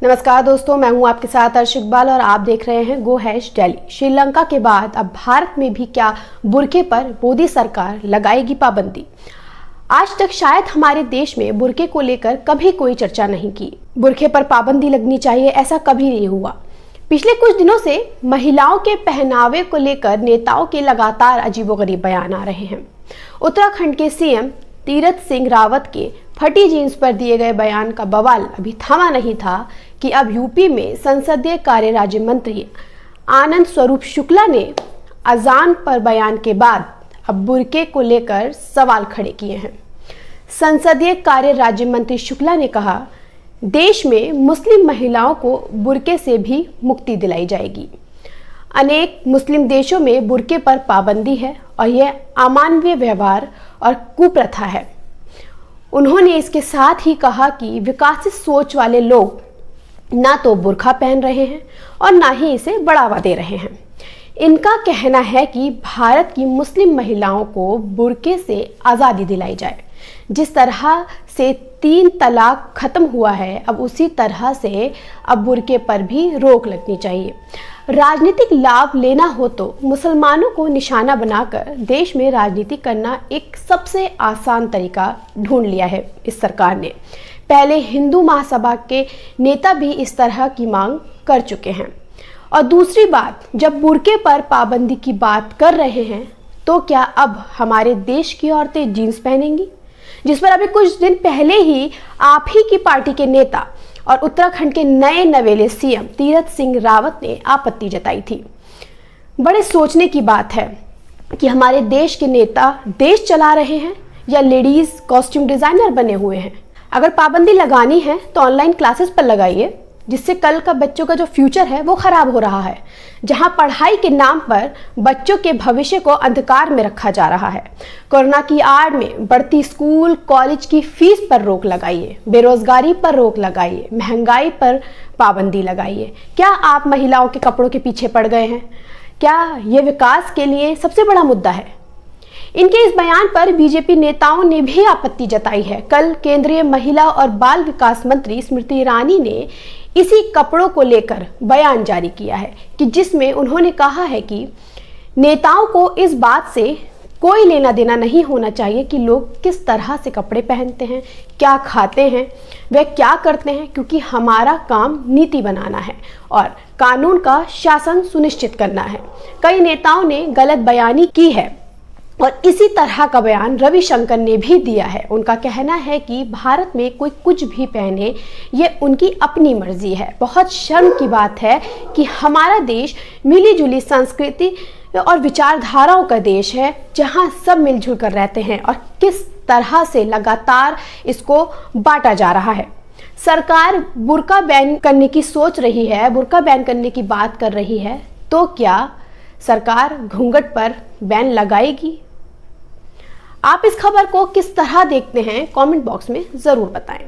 नमस्कार दोस्तों, मैं हूं आपके साथ अर्श इकबाल और आप देख रहे हैं गो हैश दिल्ली। श्रीलंका के बाद अब भारत में भी क्या बुर्के पर मोदी सरकार लगाएगी पाबंदी। आज तक शायद हमारे देश में बुर्के को लेकर कभी कोई चर्चा नहीं की। बुर्के पर पाबंदी लगनी चाहिए, ऐसा कभी नहीं हुआ। पिछले कुछ दिनों से महिलाओं के पहनावे को लेकर नेताओं के लगातार अजीबोगरीब बयान आ रहे हैं। उत्तराखंड के सीएम तीरथ सिंह रावत के फटी जीन्स पर दिए गए बयान का बवाल अभी थमा नहीं था कि अब यूपी में संसदीय कार्य राज्य मंत्री आनंद स्वरूप शुक्ला ने अजान पर बयान के बाद अब बुर्के को लेकर सवाल खड़े किए हैं। संसदीय कार्य राज्य मंत्री शुक्ला ने कहा, देश में मुस्लिम महिलाओं को बुर्के से भी मुक्ति दिलाई जाएगी। अनेक मुस्लिम देशों में बुर्के पर पाबंदी है और यह अमानवीय व्यवहार और कुप्रथा है। उन्होंने इसके साथ ही कहा कि विकसित सोच वाले लोग ना तो बुर्का पहन रहे हैं और ना ही इसे बढ़ावा दे रहे हैं। इनका कहना है कि भारत की मुस्लिम महिलाओं को बुर्के से आज़ादी दिलाई जाए। जिस तरह से 3 तलाक खत्म हुआ है, अब उसी तरह से अब बुर्के पर भी रोक लगनी चाहिए। राजनीतिक लाभ लेना हो तो मुसलमानों को निशाना बनाकर देश में राजनीति करना एक सबसे आसान तरीका ढूंढ लिया है इस सरकार ने। पहले हिंदू महासभा के नेता भी इस तरह की मांग कर चुके हैं। और दूसरी बात, जब बुर्के पर पाबंदी की बात कर रहे हैं तो क्या अब हमारे देश की औरतें जीन्स पहनेंगी, जिस पर अभी कुछ दिन पहले ही आप ही की पार्टी के नेता और उत्तराखंड के नए नवेले सीएम तीरथ सिंह रावत ने आपत्ति जताई थी। बड़े सोचने की बात है कि हमारे देश के नेता देश चला रहे हैं या लेडीज कॉस्ट्यूम डिजाइनर बने हुए हैं। अगर पाबंदी लगानी है तो ऑनलाइन क्लासेस पर लगाइए, जिससे कल का बच्चों का जो फ्यूचर है वो खराब हो रहा है। जहां पढ़ाई के नाम पर बच्चों के भविष्य को अंधकार में रखा जा रहा है। कोरोना की आड़ में बढ़ती स्कूल कॉलेज की फीस पर रोक लगाइए, बेरोजगारी पर रोक लगाइए, महंगाई पर पाबंदी लगाइए। क्या आप महिलाओं के कपड़ों के पीछे पड़ गए हैं? क्या ये विकास के लिए सबसे बड़ा मुद्दा है? इनके इस बयान पर बीजेपी नेताओं ने भी आपत्ति जताई है। कल केंद्रीय महिला और बाल विकास मंत्री स्मृति ईरानी ने इसी कपड़ों को लेकर बयान जारी किया है कि जिसमें उन्होंने कहा है कि नेताओं को इस बात से कोई लेना देना नहीं होना चाहिए कि लोग किस तरह से कपड़े पहनते हैं, क्या खाते हैं, वे क्या करते हैं, क्योंकि हमारा काम नीति बनाना है और कानून का शासन सुनिश्चित करना है। कई नेताओं ने गलत बयानी की है और इसी तरह का बयान रविशंकर ने भी दिया है। उनका कहना है कि भारत में कोई कुछ भी पहने, ये उनकी अपनी मर्जी है। बहुत शर्म की बात है कि हमारा देश मिलीजुली संस्कृति और विचारधाराओं का देश है, जहां सब मिलजुल कर रहते हैं और किस तरह से लगातार इसको बांटा जा रहा है। सरकार बुर्का बैन करने की सोच रही है, बुर्का बैन करने की बात कर रही है, तो क्या सरकार घूंघट पर बैन लगाएगी? आप इस खबर को किस तरह देखते हैं, कमेंट बॉक्स में जरूर बताएं।